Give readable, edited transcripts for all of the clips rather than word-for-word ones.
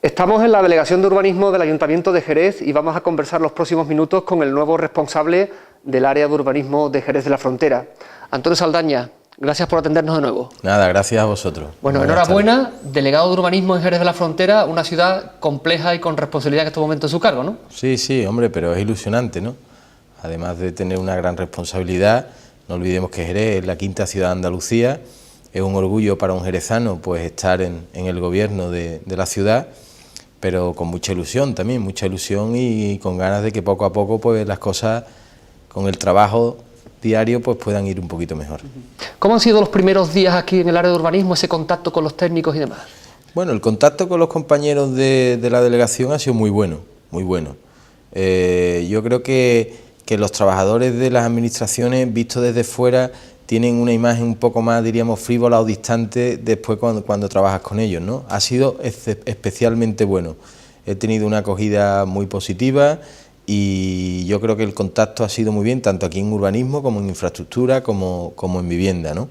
Estamos en la Delegación de Urbanismo del Ayuntamiento de Jerez y vamos a conversar los próximos minutos con el nuevo responsable del área de urbanismo de Jerez de la Frontera, Antonio Saldaña. Gracias por atendernos de nuevo. Nada, gracias a vosotros. Bueno, enhorabuena, delegado de urbanismo en Jerez de la Frontera, una ciudad compleja y con responsabilidad en este momento en su cargo, ¿no? Sí, sí, hombre, pero es ilusionante, ¿no? Además de tener una gran responsabilidad, no olvidemos que Jerez es la quinta ciudad de Andalucía, es un orgullo para un jerezano pues estar en el gobierno de la ciudad, pero con mucha ilusión también, mucha ilusión y con ganas de que poco a poco pues las cosas con el trabajo diario pues puedan ir un poquito mejor. ¿Cómo han sido los primeros días aquí en el área de urbanismo, ese contacto con los técnicos y demás? Bueno, el contacto con los compañeros de la delegación ha sido muy bueno, muy bueno. Yo creo que los trabajadores de las administraciones, vistos desde fuera, tienen una imagen un poco más, diríamos, frívola o distante después cuando trabajas con ellos, ¿no? Ha sido especialmente bueno. He tenido una acogida muy positiva y yo creo que el contacto ha sido muy bien, tanto aquí en urbanismo como en infraestructura, como en vivienda, ¿no?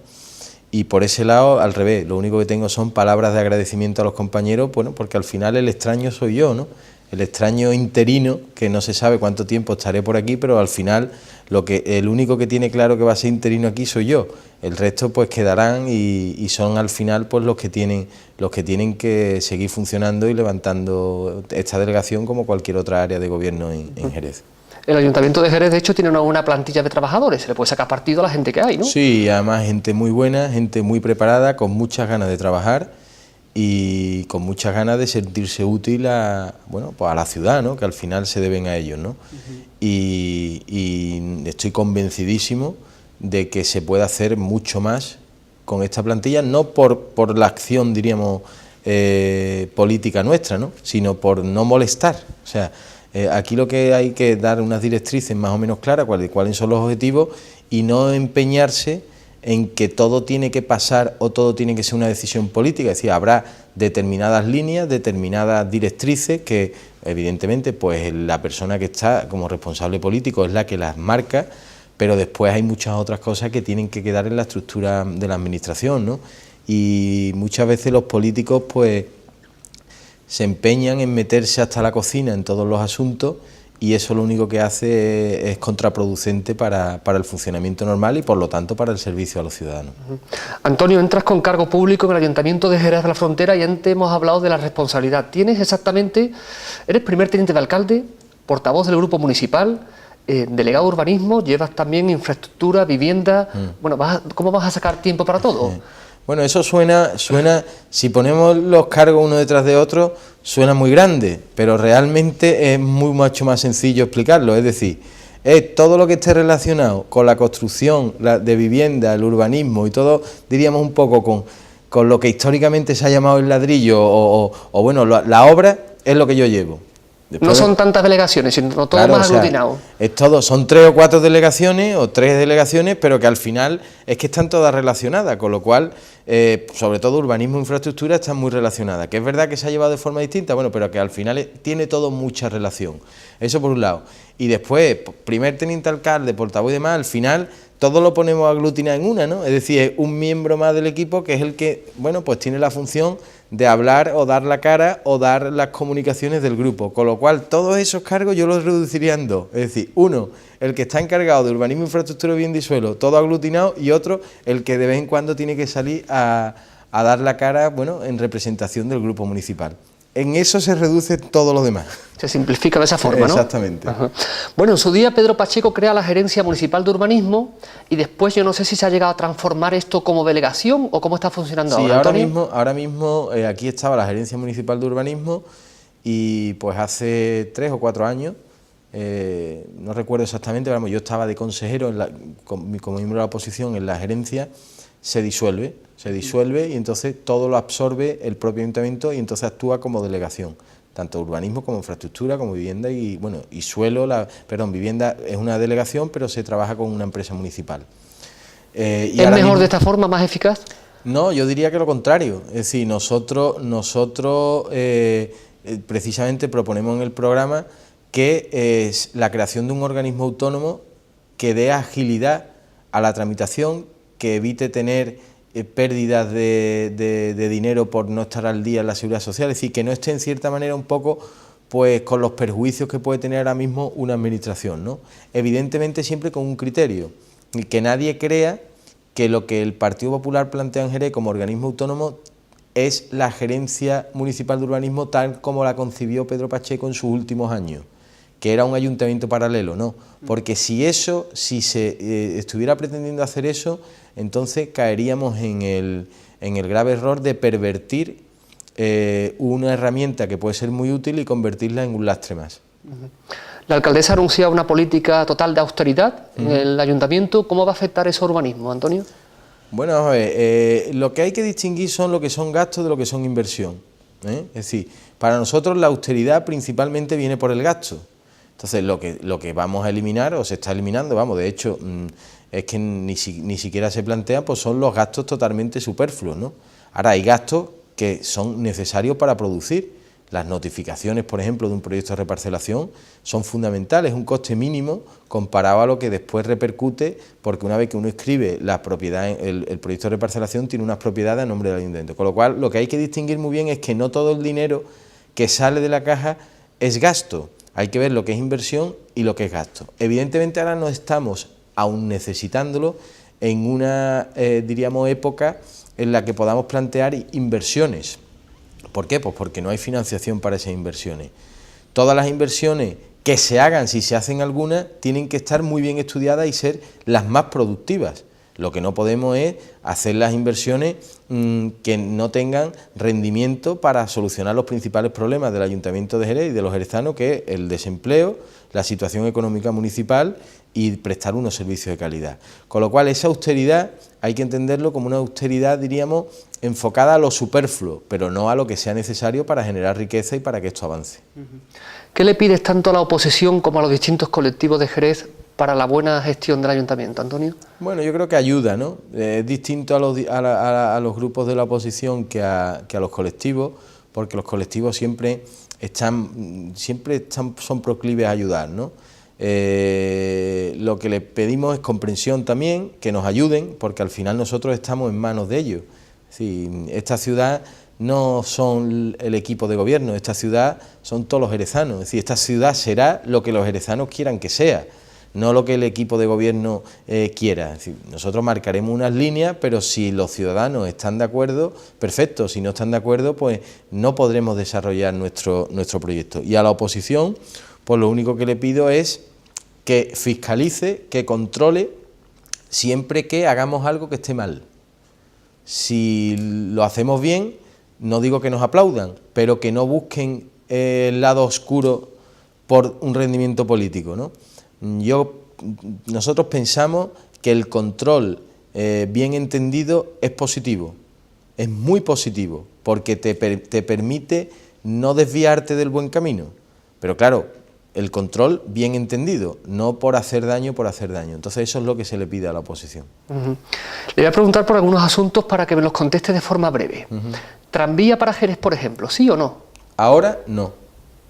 Y por ese lado, al revés, lo único que tengo son palabras de agradecimiento a los compañeros, bueno, porque al final el extraño soy yo, ¿no? El extraño interino, que no se sabe cuánto tiempo estaré por aquí, pero al final el único que tiene claro que va a ser interino aquí soy yo. El resto pues quedarán y son al final pues los que tienen que seguir funcionando y levantando esta delegación como cualquier otra área de gobierno en Jerez. El Ayuntamiento de Jerez, de hecho, tiene una plantilla de trabajadores, se le puede sacar partido a la gente que hay, ¿no? Sí, además gente muy buena, gente muy preparada, con muchas ganas de trabajar y con muchas ganas de sentirse útil pues a la ciudad, ¿no? Que al final se deben a ellos, ¿no? Y estoy convencidísimo de que se puede hacer mucho más con esta plantilla, no por la acción, diríamos, política nuestra, ¿no? Sino por no molestar. O sea, aquí lo que hay que dar unas directrices más o menos claras, cuáles son los objetivos, y no empeñarse en que todo tiene que pasar o todo tiene que ser una decisión política. Es decir, habrá determinadas líneas, determinadas directrices que evidentemente pues la persona que está como responsable político es la que las marca, pero después hay muchas otras cosas que tienen que quedar en la estructura de la administración, ¿no? Y muchas veces los políticos pues se empeñan en meterse hasta la cocina en todos los asuntos y eso lo único que hace es contraproducente para el funcionamiento normal y por lo tanto para el servicio a los ciudadanos. Antonio, entras con cargo público en el Ayuntamiento de Jerez de la Frontera y antes hemos hablado de la responsabilidad. Eres primer teniente de alcalde, portavoz del grupo municipal, delegado de urbanismo, llevas también infraestructura, vivienda. Bueno, ¿cómo vas a sacar tiempo para todo? Bueno, eso suena, si ponemos los cargos uno detrás de otro, suena muy grande, pero realmente es mucho más sencillo explicarlo, es decir, es todo lo que esté relacionado con la construcción de vivienda, el urbanismo y todo, diríamos un poco con lo que históricamente se ha llamado el ladrillo o bueno, la obra, es lo que yo llevo. Después, no son tantas delegaciones, sino todo claro, más aglutinado. Son 3 o 4 delegaciones o 3 delegaciones, pero que al final es que están todas relacionadas, con lo cual, sobre todo urbanismo e infraestructura están muy relacionadas. Que es verdad que se ha llevado de forma distinta, bueno, pero que al final tiene todo mucha relación. Eso por un lado. Y después, primer teniente alcalde, portavoz y demás, al final todo lo ponemos aglutinado en una, ¿no? Es decir, es un miembro más del equipo que es el que, bueno, pues tiene la función de hablar o dar la cara o dar las comunicaciones del grupo, con lo cual todos esos cargos yo los reduciría en 2, es decir, uno, el que está encargado de urbanismo, infraestructura, vivienda y suelo, todo aglutinado, y otro, el que de vez en cuando tiene que salir a dar la cara, bueno, en representación del grupo municipal. En eso se reduce todo lo demás. Se simplifica de esa forma, ¿no? Exactamente. Ajá. Bueno, en su día Pedro Pacheco crea la Gerencia Municipal de Urbanismo y después yo no sé si se ha llegado a transformar esto como delegación o cómo está funcionando ahora, Antonio. Ahora mismo aquí estaba la Gerencia Municipal de Urbanismo y pues hace 3 o 4 años, no recuerdo exactamente, pero yo estaba de consejero como miembro de la oposición en la gerencia, se disuelve y entonces todo lo absorbe el propio ayuntamiento y entonces actúa como delegación, tanto urbanismo como infraestructura, como vivienda y bueno, y suelo, vivienda es una delegación, pero se trabaja con una empresa municipal. ¿Es mejor de esta forma, más eficaz? No, yo diría que lo contrario, es decir, nosotros precisamente proponemos en el programa que es la creación de un organismo autónomo que dé agilidad a la tramitación, que evite tener pérdidas de dinero por no estar al día en la seguridad social, es decir, que no esté en cierta manera un poco pues con los perjuicios que puede tener ahora mismo una administración, ¿no? Evidentemente siempre con un criterio, y que nadie crea que lo que el Partido Popular plantea en Jerez como organismo autónomo es la gerencia municipal de urbanismo tal como la concibió Pedro Pacheco en sus últimos años, que era un ayuntamiento paralelo, no, porque si se estuviera pretendiendo hacer eso, entonces caeríamos en el grave error de pervertir una herramienta que puede ser muy útil y convertirla en un lastre más. La alcaldesa ha anunciado una política total de austeridad en el ayuntamiento. ¿Cómo va a afectar eso al urbanismo, Antonio? Bueno, a ver, lo que hay que distinguir son lo que son gastos de lo que son inversión, ¿eh? Es decir, para nosotros la austeridad principalmente viene por el gasto. Entonces lo que vamos a eliminar, o se está eliminando, vamos, de hecho, es que ni siquiera se plantean, pues son los gastos totalmente superfluos, ¿no? Ahora hay gastos que son necesarios para producir. Las notificaciones, por ejemplo, de un proyecto de reparcelación son fundamentales, un coste mínimo comparado a lo que después repercute, porque una vez que uno escribe la propiedad, el proyecto de reparcelación tiene unas propiedades a nombre del ayuntamiento. Con lo cual, lo que hay que distinguir muy bien es que no todo el dinero que sale de la caja es gasto. Hay que ver lo que es inversión y lo que es gasto. Evidentemente ahora no estamos aún necesitándolo en una, diríamos, época en la que podamos plantear inversiones. ¿Por qué? Pues porque no hay financiación para esas inversiones. Todas las inversiones que se hagan, si se hacen algunas, tienen que estar muy bien estudiadas y ser las más productivas. Lo que no podemos es hacer las inversiones que no tengan rendimiento para solucionar los principales problemas del Ayuntamiento de Jerez y de los jerezanos, que es el desempleo, la situación económica municipal y prestar unos servicios de calidad. Con lo cual, esa austeridad hay que entenderlo como una austeridad, diríamos, enfocada a lo superfluo, pero no a lo que sea necesario para generar riqueza y para que esto avance. ¿Qué le pides tanto a la oposición como a los distintos colectivos de Jerez para la buena gestión del ayuntamiento, Antonio? Bueno, yo creo que ayuda, ¿no? Es distinto a los grupos de la oposición que a los colectivos, porque los colectivos siempre son proclives a ayudar, ¿no? Lo que les pedimos es comprensión también, que nos ayuden, porque al final nosotros estamos en manos de ellos. Es decir, esta ciudad no son el equipo de gobierno, esta ciudad son todos los jerezanos, es decir, esta ciudad será lo que los jerezanos quieran que sea, no lo que el equipo de gobierno quiera. Es decir, nosotros marcaremos unas líneas, pero si los ciudadanos están de acuerdo, perfecto, si no están de acuerdo, pues no podremos desarrollar nuestro proyecto. Y a la oposición, pues lo único que le pido es que fiscalice, que controle siempre que hagamos algo que esté mal. Si lo hacemos bien, no digo que nos aplaudan, pero que no busquen el lado oscuro por un rendimiento político, ¿no? Nosotros pensamos que el control bien entendido es positivo, es muy positivo, porque te permite no desviarte del buen camino, pero claro, el control bien entendido, no por hacer daño por hacer daño. Entonces eso es lo que se le pide a la oposición. Le voy a preguntar por algunos asuntos para que me los conteste de forma breve. ¿Tranvía para Jerez, por ejemplo, sí o no? Ahora no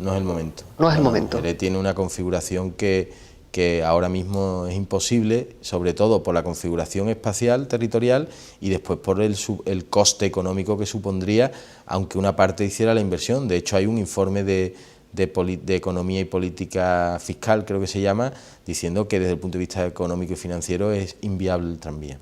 es el momento. No es el momento. Jerez tiene una configuración que ahora mismo es imposible, sobre todo por la configuración espacial, territorial, y después por el coste económico que supondría, aunque una parte hiciera la inversión. De hecho, hay un informe de Economía y Política Fiscal, creo que se llama, diciendo que desde el punto de vista económico y financiero es inviable el tranvía.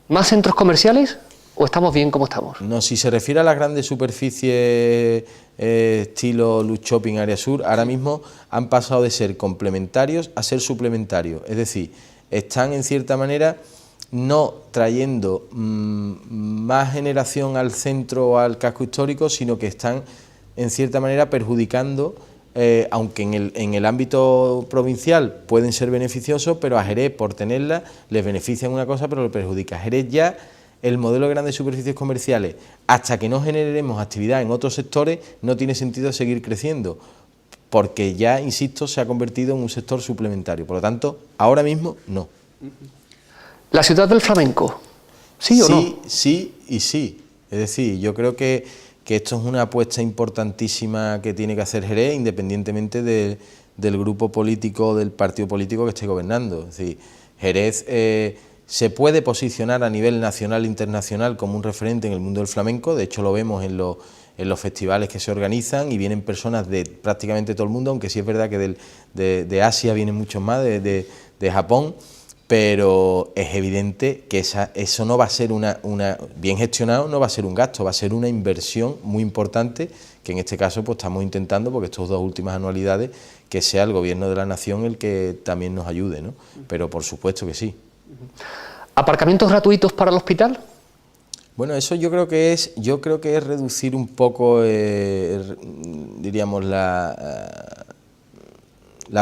¿Más centros comerciales o estamos bien como estamos? No, si se refiere a las grandes superficies estilo Luz Shopping, Área Sur, ahora mismo han pasado de ser complementarios a ser suplementarios, es decir, están en cierta manera no trayendo más generación al centro o al casco histórico, sino que están en cierta manera perjudicando, aunque en el ámbito provincial pueden ser beneficiosos, pero a Jerez por tenerla les benefician una cosa pero le perjudica. Jerez ya, el modelo de grandes superficies comerciales, hasta que no generemos actividad en otros sectores, no tiene sentido seguir creciendo, porque ya, insisto, se ha convertido en un sector suplementario. Por lo tanto, ahora mismo no. ¿La ciudad del flamenco? ¿Sí o no? Sí y sí. Es decir, yo creo que esto es una apuesta importantísima que tiene que hacer Jerez, independientemente del grupo político, del partido político que esté gobernando. Es decir, Jerez se puede posicionar a nivel nacional e internacional como un referente en el mundo del flamenco. De hecho lo vemos en los festivales que se organizan y vienen personas de prácticamente todo el mundo, aunque sí es verdad que de Asia vienen muchos más, de Japón, pero es evidente que eso no va a ser bien gestionado, no va a ser un gasto, va a ser una inversión muy importante, que en este caso pues estamos intentando, porque estas 2 últimas anualidades, que sea el Gobierno de la Nación el que también nos ayude, ¿no? Pero por supuesto que sí. ¿Aparcamientos gratuitos para el hospital? Bueno, eso yo creo que es reducir un poco, diríamos, la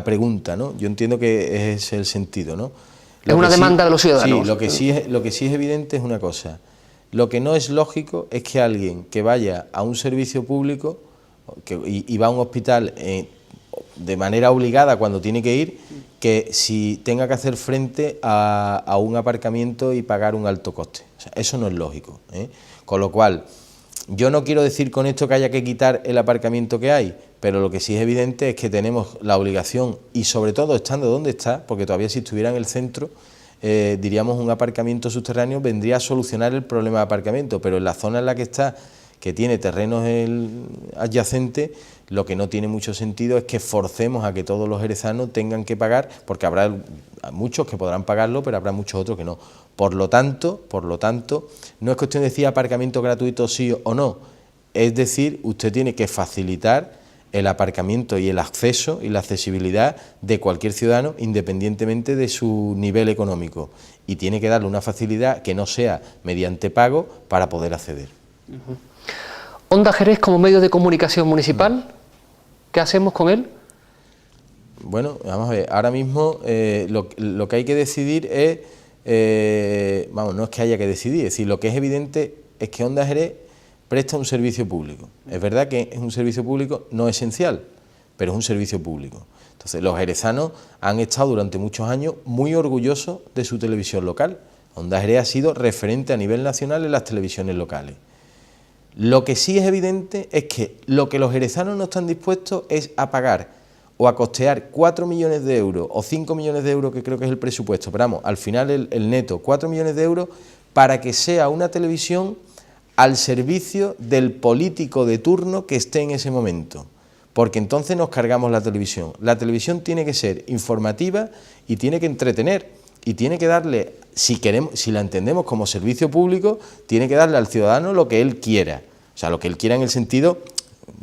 pregunta, ¿no? Yo entiendo que es el sentido, ¿no? Es una demanda de los ciudadanos. Sí, lo que sí es evidente es una cosa. Lo que no es lógico es que alguien que vaya a un servicio público y va a un hospital de manera obligada cuando tiene que ir, que si tenga que hacer frente a un aparcamiento y pagar un alto coste. O sea, eso no es lógico, ¿eh? Con lo cual, yo no quiero decir con esto que haya que quitar el aparcamiento que hay, pero lo que sí es evidente es que tenemos la obligación, y sobre todo estando donde está, porque todavía si estuviera en el centro, diríamos un aparcamiento subterráneo vendría a solucionar el problema de aparcamiento, pero en la zona en la que está, que tiene terrenos adyacentes, lo que no tiene mucho sentido es que forcemos a que todos los jerezanos tengan que pagar, porque habrá muchos que podrán pagarlo, pero habrá muchos otros que no. Por lo tanto, no es cuestión de decir aparcamiento gratuito sí o no, es decir, usted tiene que facilitar el aparcamiento y el acceso y la accesibilidad de cualquier ciudadano independientemente de su nivel económico, y tiene que darle una facilidad que no sea mediante pago para poder acceder. Onda Jerez como medio de comunicación municipal, ¿qué hacemos con él? Bueno, vamos a ver, ahora mismo lo que hay que decidir es, no es que haya que decidir, es decir, lo que es evidente es que Onda Jerez presta un servicio público. Es verdad que es un servicio público no esencial, pero es un servicio público. Entonces, los jerezanos han estado durante muchos años muy orgullosos de su televisión local. Onda Jerez ha sido referente a nivel nacional en las televisiones locales. Lo que sí es evidente es que lo que los jerezanos no están dispuestos es a pagar o a costear 4 millones de euros o 5 millones de euros, que creo que es el presupuesto, pero vamos, al final el neto, 4 millones de euros, para que sea una televisión al servicio del político de turno que esté en ese momento, porque entonces nos cargamos la televisión. La televisión tiene que ser informativa y tiene que entretener, y tiene que darle, si la entendemos como servicio público, tiene que darle al ciudadano lo que él quiera. O sea, lo que él quiera en el sentido,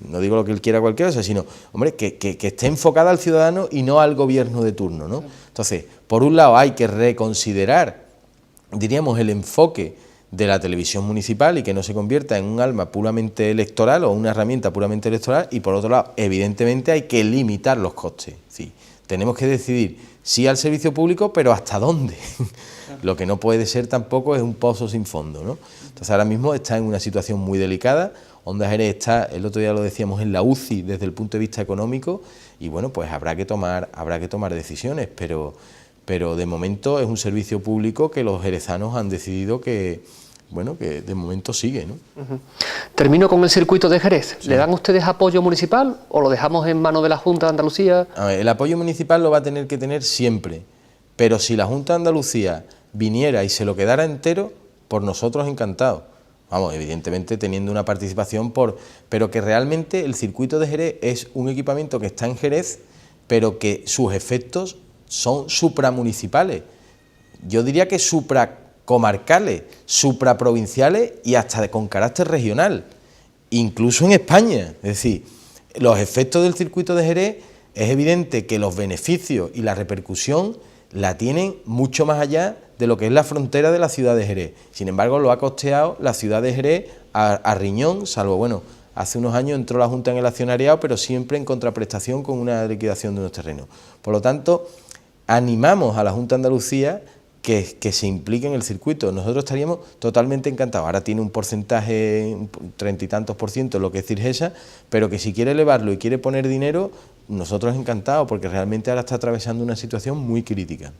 no digo lo que él quiera cualquier cosa, sino, hombre, que esté enfocada al ciudadano y no al gobierno de turno, ¿no? Entonces, por un lado hay que reconsiderar, diríamos, el enfoque de la televisión municipal y que no se convierta en un alma puramente electoral o una herramienta puramente electoral, y por otro lado, evidentemente hay que limitar los costes. Sí, tenemos que decidir sí al servicio público, pero ¿hasta dónde? Lo que no puede ser tampoco es un pozo sin fondo, ¿no? Entonces ahora mismo está en una situación muy delicada. Onda Jerez está, el otro día lo decíamos, en la UCI desde el punto de vista económico, y bueno, pues habrá que tomar decisiones, pero de momento es un servicio público que los jerezanos han decidido que de momento sigue, ¿no? Termino con el circuito de Jerez. Sí. ¿Le dan ustedes apoyo municipal o lo dejamos en manos de la Junta de Andalucía? A ver, el apoyo municipal lo va a tener que tener siempre, pero si la Junta de Andalucía viniera y se lo quedara entero, por nosotros encantados. Vamos, evidentemente teniendo una participación pero que realmente el circuito de Jerez es un equipamiento que está en Jerez, pero que sus efectos son supramunicipales. Yo diría que supracomarcales, supraprovinciales y hasta con carácter regional, incluso en España. Es decir, los efectos del circuito de Jerez, es evidente que los beneficios y la repercusión la tienen mucho más allá de lo que es la frontera de la ciudad de Jerez. Sin embargo, lo ha costeado la ciudad de Jerez a riñón, salvo, bueno, hace unos años entró la Junta en el accionariado, pero siempre en contraprestación con una liquidación de unos terrenos. Por lo tanto, animamos a la Junta de Andalucía que se implique en el circuito. Nosotros estaríamos totalmente encantados. Ahora tiene un porcentaje, 30 y tantos %, lo que es Cirgesa, pero que si quiere elevarlo y quiere poner dinero, nosotros encantados, porque realmente ahora está atravesando una situación muy crítica.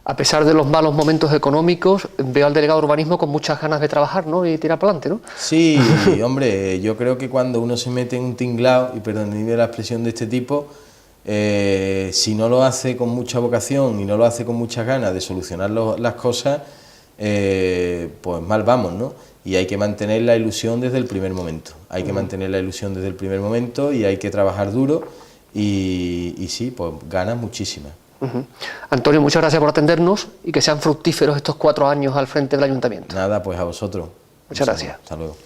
A pesar de los malos momentos económicos, veo al delegado de urbanismo con muchas ganas de trabajar, ¿no? Y tirar para adelante, ¿no? Sí, hombre, yo creo que cuando uno se mete en un tinglao, y perdónenme la expresión de este tipo, si no lo hace con mucha vocación y no lo hace con muchas ganas de solucionar las cosas, pues mal vamos, ¿no? Y hay que mantener la ilusión desde el primer momento. Hay que mantener la ilusión desde el primer momento y hay que trabajar duro y sí, pues ganas muchísimas. Antonio, muchas gracias por atendernos y que sean fructíferos estos 4 años al frente del ayuntamiento. Nada, pues a vosotros. Muchas gracias. Hasta luego.